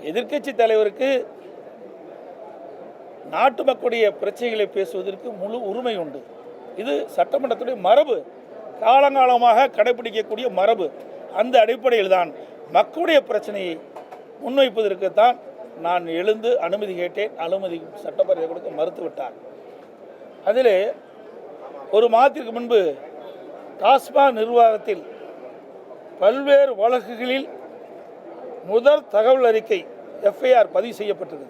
எதிர்க்கட்சி தலைவருக்கு நாட்டு மக்களுடைய பிரச்சனைகளை பேசுவதற்கு முழு உரிமை உண்டு. இது சட்டமன்றத்துடைய மரபு, காலங்காலமாக கடைபிடிக்கக்கூடிய மரபு. அந்த அடிப்படையில் தான் மக்களுடைய பிரச்சனையை முன்வைப்பதற்குத்தான் நான் எழுந்து அனுமதி கேட்டேன். அனுமதி சட்டப்பேரவை கொடுக்க மறுத்துவிட்டார். அதில் ஒரு மாதத்திற்கு முன்பு டாஸ்மாக் நிர்வாகத்தில் பல்வேறு வழக்குகளில் முதல் தகவல் அறிக்கை எஃப்ஐஆர் பதிவு செய்யப்பட்டது.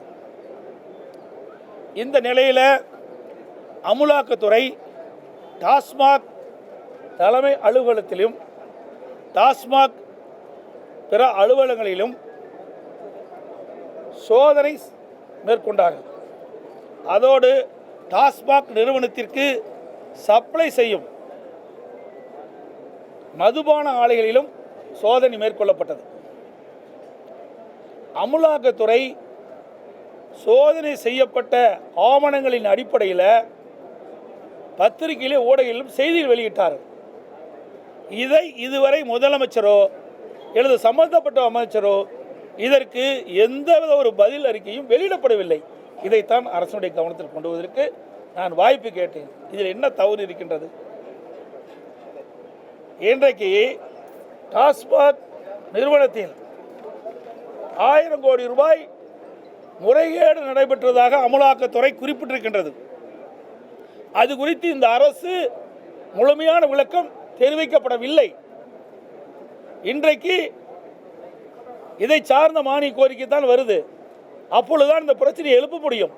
இந்த நிலையில் அமலாக்கத்துறை டாஸ்மாக் தலைமை அலுவலகத்திலும் டாஸ்மாக் பிற அலுவலகங்களிலும் சோதனை மேற்கொண்டார்கள். அதோடு டாஸ்மாக் நிறுவனத்திற்கு சப்ளை செய்யும் மதுபான ஆலைகளிலும் சோதனை மேற்கொள்ளப்பட்டது. அமலாக்கத்துறை சோதனை செய்யப்பட்ட ஆவணங்களின் அடிப்படையில் பத்திரிகையிலே ஊடகங்களிலும் செய்திகள் வெளியிட்டார்கள். இதை இதுவரை முதலமைச்சரோ அல்லது சம்பந்தப்பட்ட அமைச்சரோ இதற்கு எந்தவித ஒரு பதில் அறிக்கையும் வெளியிடப்படவில்லை. இதைத்தான் அரசுடைய கவனத்தில் கொண்டு வருவதற்கு நான் வாய்ப்பு கேட்டேன். இதில் என்ன தவறு இருக்கின்றது? இன்றைக்கு டாஸ்மாக் நிறுவனத்தில் 1000 கோடி ரூபாய் முறைகேடு நடைபெற்றதாக அமலாக்கத்துறை குறிப்பிட்டிருக்கின்றது. அது குறித்து இந்த அரசு முழுமையான விளக்கம் தெரிவிக்கப்படவில்லை. இன்றைக்கு இதை சார்ந்த மானிய கோரிக்கை தான் வருது. அப்பொழுதுதான் இந்த பிரச்சனையை எழுப்ப முடியும்,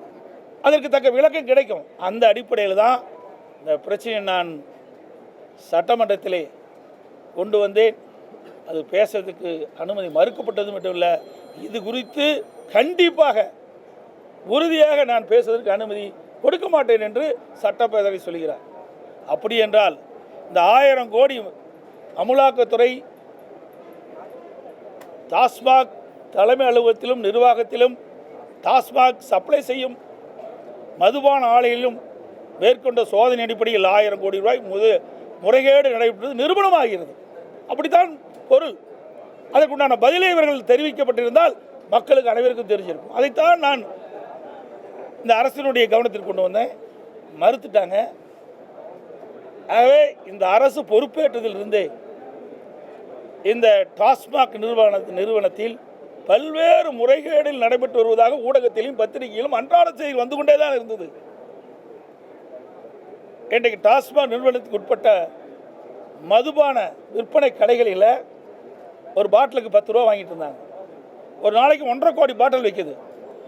அதற்கு தக்க விளக்கம் கிடைக்கும். அந்த அடிப்படையில் தான் இந்த பிரச்சனையை நான் சட்டமன்றத்திலே கொண்டு வந்தேன். அது பேசுறதுக்கு அனுமதி மறுக்கப்பட்டது மட்டும் இல்லை, இது குறித்து கண்டிப்பாக உறுதியாக நான் பேசுவதற்கு அனுமதி கொடுக்க மாட்டேன் என்று சட்டப்பேரவை சொல்கிறார். அப்படி என்றால் இந்த 1000 கோடி அமலாக்கத்துறை டாஸ்மாக் தலைமை அலுவலகத்திலும் நிர்வாகத்திலும் டாஸ்மாக் சப்ளை செய்யும் மதுபான ஆலையிலும் மேற்கொண்ட சோதனை அடிப்படையில் 1000 கோடி ரூபாய் முறைகேடு நடைபெற்றது நிரூபணமாகிறது. அப்படித்தான் பொருள். அதற்குண்டான பதிலை இவர்கள் தெரிவிக்கப்பட்டிருந்தால் மக்களுக்கு அனைவருக்கும் தெரிஞ்சிருக்கும். அதைத்தான் நான் இந்த அரசினுடைய கவனத்திற்கு கொண்டு வந்தேன். மறுத்துட்டாங்க. ஆகவே இந்த அரசு பொறுப்பேற்றதிலிருந்தே இந்த டாஸ்மாக் நிறுவனத்தில் பல்வேறு முறைகேடில் நடைபெற்று வருவதாக ஊடகத்திலும் பத்திரிகையிலும் அன்றாட செய்தி வந்து கொண்டே தான் இருந்தது. இன்றைக்கு டாஸ்மாக் நிறுவனத்துக்கு உட்பட்ட மதுபான விற்பனை கடைகளில் ஒரு பாட்டிலுக்கு 10 ரூபா வாங்கிட்டு இருந்தாங்க. ஒரு நாளைக்கு 1.5 கோடி பாட்டில் வைக்குது.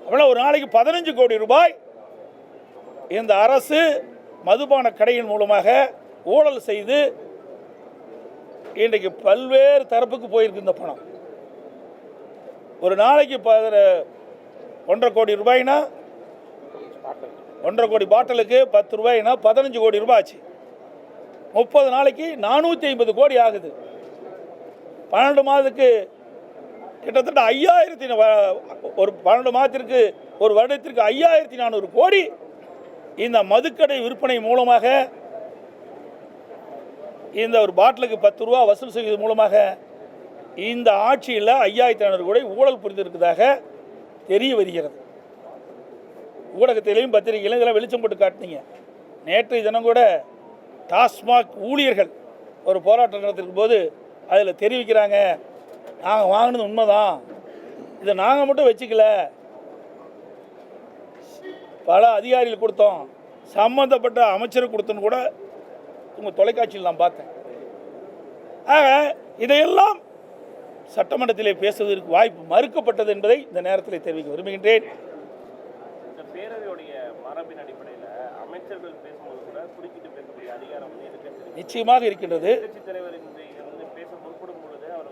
அப்படின்னா ஒரு நாளைக்கு 15 கோடி ரூபாய் இந்த அரசு மதுபான கடையின் மூலமாக ஊழல் செய்து இன்றைக்கு பல்வேறு தரப்புக்கு போயிருக்கு இந்த பணம். ஒரு நாளைக்கு 1.5 கோடி ரூபாய்னா 1.5 கோடி பாட்டிலுக்கு 10 ரூபாய்னா 15 கோடி ரூபாய் ஆச்சு. 30 நாளைக்கு 450 கோடி ஆகுது. 12 மாதத்துக்கு கிட்டத்தட்ட 5000 ஒரு 12 மாதத்திற்கு ஒரு வருடத்திற்கு 5400 கோடி இந்த மதுக்கடை விற்பனை மூலமாக இந்த ஒரு பாட்டிலுக்கு 10 ரூபா வசூல் செய்வது மூலமாக இந்த ஆட்சியில் 5400 கோடி ஊழல் புரிந்திருக்கிறதாக தெரிய வருகிறது. ஊடகத்திலையும் பத்திரிகையிலும் இதெல்லாம் வெளிச்சம் போட்டு காட்டினீங்க. நேற்றைய தினம் கூட டாஸ்மாக் ஊழியர்கள் ஒரு போராட்டம் நடத்திருக்கும் போது அதில் தெரிவிக்கிறாங்க, நாங்கள் வாங்கினது உண்மைதான், இதை நாங்கள் மட்டும் வச்சுக்கல, பல அதிகாரிகள் கொடுத்தோம், சம்பந்தப்பட்ட அமைச்சருக்கு கொடுத்தோன்னு கூட உங்கள் தொலைக்காட்சியில் நான் பார்த்தேன். ஆக இதையெல்லாம் சட்டமன்றத்திலே பேசுவதற்கு வாய்ப்பு மறுக்கப்பட்டது என்பதை இந்த நேரத்தில் தெரிவிக்க விரும்புகின்றேன். இந்த பேரவையுடைய மரபின் அடிப்படையில் அமைச்சர்கள் பேசும்போது கூட குறுக்கிட்டு பேசக்கூடிய அதிகாரம் நிச்சயமாக இருக்கின்றது. எதிர்க்கட்சித் தலைவர் பேச முற்படும் பொழுது அவர்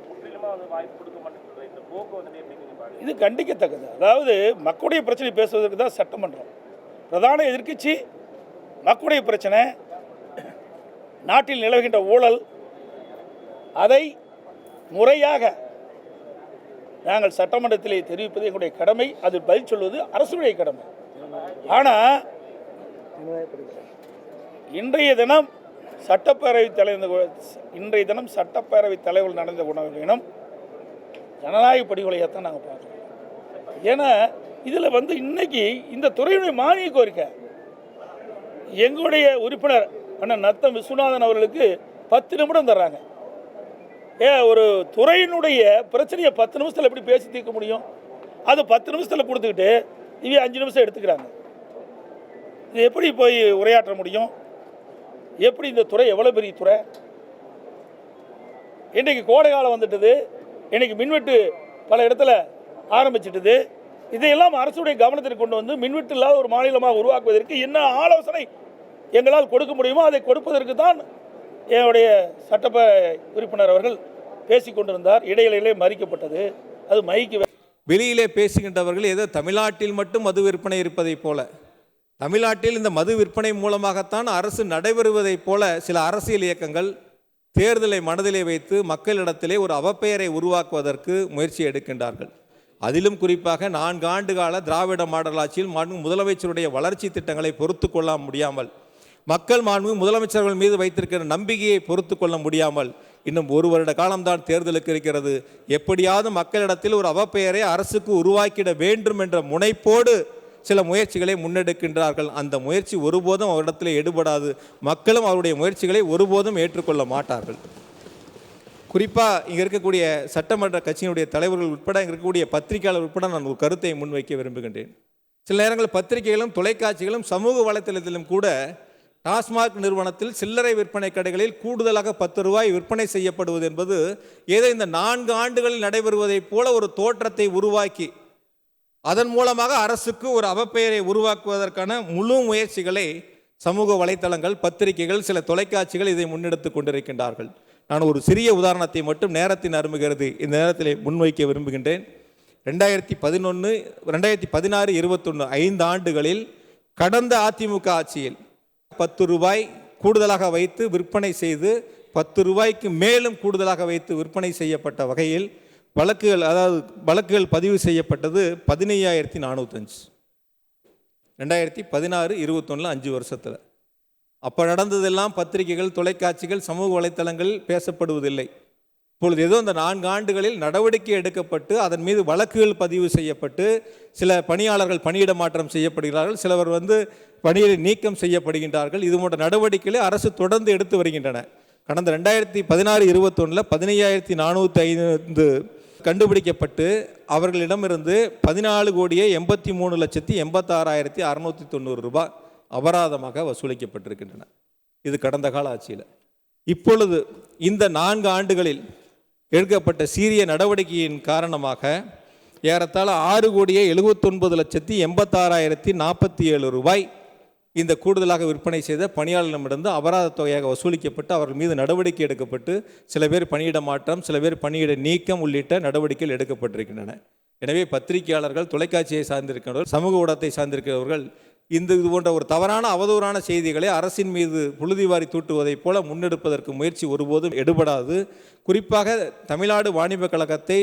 முற்றிலுமாக வாய்ப்பு கொடுக்க மாட்டேங்கிறது. இந்த போக்கு வந்து எப்படி பாருங்க? இது கண்டிக்கத்தக்கது. அதாவது மக்களுடைய பிரச்சனை பேசுவதற்கு தான் சட்டமன்றம். பிரதான எதிர்க்கட்சி மக்களுடைய பிரச்சனை, நாட்டில் நிலவுகின்ற ஊழல், அதை முறையாக நாங்கள் சட்டமன்றத்திலே தெரிவிப்பது எங்களுடைய கடமை. அது பதில் சொல்வது அரசுடைய கடமை. ஆனால் இன்றைய தினம் சட்டப்பேரவைத் தலைவர் நடந்த உணவினம் ஜனநாயக படிகொலையாக தான் நாங்கள் பார்க்குறோம். ஏன்னா இதில் இன்னைக்கு இந்த துறையுடைய மானிய கோரிக்கை எங்களுடைய உறுப்பினர் அண்ணன் நத்தம் விஸ்வநாதன் அவர்களுக்கு 10 நிமிடம் தர்றாங்க. ஒரு துறையினுடைய பிரச்சனையை 10 நிமிஷத்தில் எப்படி பேசி தீர்க்க முடியும்? அது 10 நிமிஷத்தில் கொடுத்துக்கிட்டு இவங்க 5 நிமிஷம் எடுத்துக்கிறாங்க. இது எப்படி போய் உரையாற்ற முடியும்? எப்படி இந்த துறை எவ்வளோ பெரிய துறை? இன்றைக்கு கோடை காலம் வந்துட்டது, இன்றைக்கி மின்வெட்டு பல இடத்துல ஆரம்பிச்சிட்டது. இதையெல்லாம் அரசுடைய கவனத்திற்கு கொண்டு வந்து மின்வெட்டு இல்லாத ஒரு மாநிலமாக உருவாக்குவதற்கு என்ன ஆலோசனை எங்களால் கொடுக்க முடியுமோ அதை கொடுப்பதற்கு தான் என்னுடைய சட்டப்பேரவை உறுப்பினர் அவர்கள் பேசிக் கொண்டிருந்தார். இடையிலே மறிக்கப்பட்டது. அது மைக்கு வெளியிலே பேசுகின்றவர்கள் ஏதோ தமிழ்நாட்டில் மட்டும் மது விற்பனை இருப்பதைப் போல, தமிழ்நாட்டில் இந்த மது விற்பனை மூலமாகத்தான் அரசு நடைபெறுவதைப் போல சில அரசியல் இயக்கங்கள் தேர்தலை மனதிலே வைத்து மக்களிடத்திலே ஒரு அவப்பெயரை உருவாக்குவதற்கு முயற்சி எடுக்கின்றார்கள். அதிலும் குறிப்பாக 4 ஆண்டு கால திராவிட மாடல் ஆட்சியில் முதலமைச்சருடைய வளர்ச்சி திட்டங்களை பொறுத்து கொள்ள முடியாமல், மக்கள் முதலமைச்சர்கள் மீது வைத்திருக்கிற நம்பிக்கையை பொறுத்து கொள்ள முடியாமல், இன்னும் 1 வருட காலம்தான் தேர்தலுக்கு இருக்கிறது, எப்படியாவது மக்களிடத்தில் ஒரு அவப்பெயரை அரசுக்கு உருவாக்கிட வேண்டும் என்ற முனைப்போடு சில முயற்சிகளை முன்னெடுக்கின்றார்கள். அந்த முயற்சி ஒருபோதும் அவரிடத்தில் எடுபடாது. மக்களும் அவருடைய முயற்சிகளை ஒருபோதும் ஏற்றுக்கொள்ள மாட்டார்கள். குறிப்பாக இங்கே இருக்கக்கூடிய சட்டமன்ற கட்சியினுடைய தலைவர்கள் உட்பட இங்கே இருக்கக்கூடிய பத்திரிகையாளர் உட்பட நான் ஒரு கருத்தை முன்வைக்க விரும்புகின்றேன். சில நேரங்களில் பத்திரிகைகளும் தொலைக்காட்சிகளும் சமூக வலைத்தளத்திலும் கூட டாஸ்மாக் நிறுவனத்தில் சில்லறை விற்பனை கடைகளில் கூடுதலாக 10 ரூபாய் விற்பனை செய்யப்படுவது என்பது ஏதோ இந்த 4 ஆண்டுகளில் நடைபெறுவதைப் போல ஒரு தோற்றத்தை உருவாக்கி அதன் மூலமாக அரசுக்கு ஒரு அவப்பெயரை உருவாக்குவதற்கான முழு முயற்சிகளை சமூக வலைத்தளங்கள், பத்திரிகைகள், சில தொலைக்காட்சிகள் இதை முன்னெடுத்து கொண்டிருக்கின்றார்கள். நான் ஒரு சிறிய உதாரணத்தை மட்டும் நேரத்தின் அரும்புகிறது இந்த நேரத்தில் முன்வைக்க விரும்புகின்றேன். 2011, 2016, 21 5 ஆண்டுகளில் கடந்த அதிமுக ஆட்சியில் 10 ரூபாய் கூடுதலாக வைத்து விற்பனை செய்து 10 ரூபாய்க்கு மேலும் கூடுதலாக வைத்து விற்பனை செய்யப்பட்ட வகையில் வழக்குகள் பதிவு செய்யப்பட்டது 15,405. 2016, 21 5 வருஷத்தில். அப்போ நடந்ததெல்லாம் பத்திரிகைகள், தொலைக்காட்சிகள், சமூக வலைத்தளங்களில் பேசப்படுவதில்லை. இப்பொழுது ஏதோ இந்த 4 ஆண்டுகளில் நடவடிக்கை எடுக்கப்பட்டு அதன் மீது வழக்குகள் பதிவு செய்யப்பட்டு சில பணியாளர்கள் பணியிட மாற்றம் செய்யப்படுகிறார்கள், சிலவர் பணியிட நீக்கம் செய்யப்படுகின்றார்கள். இது போன்ற நடவடிக்கைகளை அரசு தொடர்ந்து எடுத்து வருகின்றன. கடந்த 2016, 21 15,405 கண்டுபிடிக்கப்பட்டு அவர்களிடமிருந்து 14,83,86,690 ரூபாய் அபராதமாக வசூலிக்கப்பட்டிருக்கின்றன. இது கடந்த கால ஆட்சியில். இப்பொழுது இந்த 4 ஆண்டுகளில் எடுக்கப்பட்ட சீரிய நடவடிக்கையின் காரணமாக ஏறத்தாழ 6,79,86,047 ரூபாய் இந்த கூடுதலாக விற்பனை செய்த பணியாளர்களிடமிருந்து அபராத தொகையாக வசூலிக்கப்பட்டு அவர்கள் மீது நடவடிக்கை எடுக்கப்பட்டு சில பேர் பணியிட மாற்றம், சில பேர் பணியிட நீக்கம் உள்ளிட்ட நடவடிக்கைகள் எடுக்கப்பட்டிருக்கின்றன. எனவே பத்திரிகையாளர்கள், தொலைக்காட்சியை சார்ந்திருக்கிறவர்கள், சமூக ஊடகத்தை சார்ந்திருக்கிறவர்கள் இது போன்ற ஒரு தவறான அவதூறான செய்திகளை அரசின் மீது புழுதிவாரி தூட்டுவதைப் போல முன்னெடுப்பதற்கு முயற்சி ஒருபோதும் எடுபடாது. குறிப்பாக தமிழ்நாடு வாணிப கழகத்தை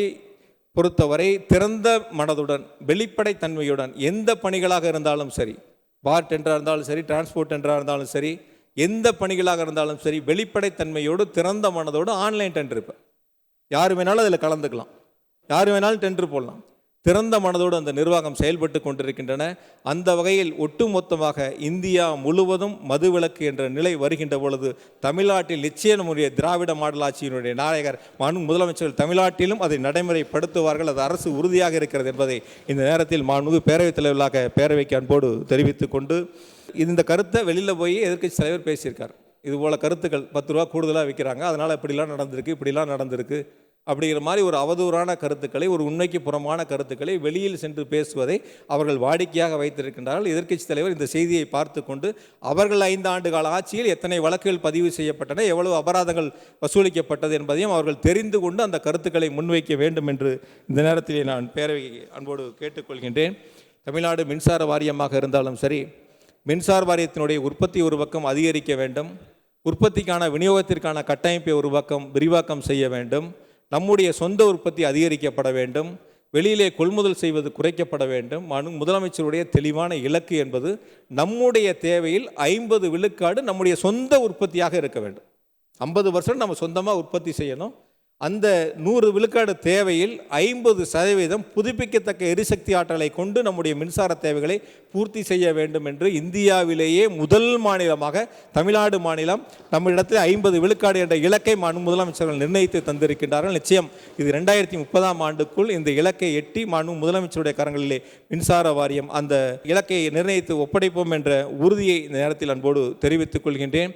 பொறுத்தவரை திறந்த மனதுடன், வெளிப்படை தன்மையுடன் எந்த பணிகளாக இருந்தாலும் சரி, பார் டெண்டராக இருந்தாலும் சரி, டிரான்ஸ்போர்ட் டெண்டராக இருந்தாலும் சரி, எந்த பணிகளாக இருந்தாலும் சரி, வெளிப்படைத்தன்மையோடு திறந்த மனதோடு ஆன்லைன் டெண்டர் இப்போ யார் வேணாலும் அதில் கலந்துக்கலாம், யார் வேணாலும் டெண்டர் போடலாம். திறந்த மனதோடு அந்த நிர்வாகம் செயல்பட்டு கொண்டிருக்கின்றன. அந்த வகையில் ஒட்டுமொத்தமாக இந்தியா முழுவதும் மதுவிலக்கு என்ற நிலை வருகின்ற பொழுது தமிழ்நாட்டில் நிச்சயமுடைய திராவிட மாடல் ஆட்சியினுடைய நாயகர் முதலமைச்சர்கள் தமிழ்நாட்டிலும் அதை நடைமுறைப்படுத்துவார்கள். அது அரசு உறுதியாக இருக்கிறது என்பதை இந்த நேரத்தில் மாண்புமிகு பேரவைத் தலைவர்களாக பேரவைக்கு அன்போடு தெரிவித்துக் கொண்டு, இந்த கருத்தை வெளியில் போய் எதிர்க்கட்சி தலைவர் பேசியிருக்கார். இதுபோல் கருத்துக்கள் 10 ரூபா கூடுதலாக விற்கிறாங்க, அதனால் இப்படிலாம் நடந்திருக்கு, இப்படிலாம் நடந்திருக்கு அப்படிங்கிற மாதிரி ஒரு அவதூறான கருத்துக்களை, ஒரு உண்மைக்கு புறமான கருத்துக்களை வெளியில் சென்று பேசுவதை அவர்கள் வாடிக்கையாக வைத்திருக்கின்றார்கள். எதிர்க்கட்சி தலைவர் இந்த செய்தியை பார்த்து கொண்டு அவர்கள் 5 ஆண்டு கால ஆட்சியில் எத்தனை வழக்குகள் பதிவு செய்யப்பட்டன, எவ்வளவு அபராதங்கள் வசூலிக்கப்பட்டது என்பதையும் அவர்கள் தெரிந்து கொண்டு அந்த கருத்துக்களை முன்வைக்க வேண்டும் என்று இந்த நேரத்தில் நான் பேரவை அன்போடு கேட்டுக்கொள்கின்றேன். தமிழ்நாடு மின்சார வாரியமாக இருந்தாலும் சரி, மின்சார வாரியத்தினுடைய உற்பத்தி ஒரு பக்கம் அதிகரிக்க வேண்டும், உற்பத்திக்கான விநியோகத்திற்கான கட்டமைப்பை ஒரு பக்கம் விரிவாக்கம் செய்ய வேண்டும், நம்முடைய சொந்த உற்பத்தி அதிகரிக்கப்பட வேண்டும், வெளியிலே கொள்முதல் செய்வது குறைக்கப்பட வேண்டும். முதலமைச்சருடைய தெளிவான இலக்கு என்பது நம்முடைய தேவையில் 50 விழுக்காடு நம்முடைய சொந்த உற்பத்தியாக இருக்க வேண்டும். 50% நம்ம சொந்தமாக உற்பத்தி செய்யணும். அந்த 100 விழுக்காடு தேவையில் 50% புதுப்பிக்கத்தக்க எரிசக்தி ஆற்றலை கொண்டு நம்முடைய மின்சார தேவைகளை பூர்த்தி செய்ய வேண்டும் என்று இந்தியாவிலேயே முதல் மாநிலமாக தமிழ்நாடு மாநிலம் நம்மிடத்தில் 50 விழுக்காடு என்ற இலக்கை மாண்பு முதலமைச்சர்கள் நிர்ணயித்து தந்திருக்கின்றார்கள். நிச்சயம் இது 2030ஆம் ஆண்டுக்குள் இந்த இலக்கை எட்டி மாண்பு முதலமைச்சருடைய கரங்களிலே மின்சார வாரியம் அந்த இலக்கை நிர்ணயித்து ஒப்படைப்போம் என்ற உறுதியை இந்த நேரத்தில் அன்போடு தெரிவித்துக் கொள்கின்றேன்.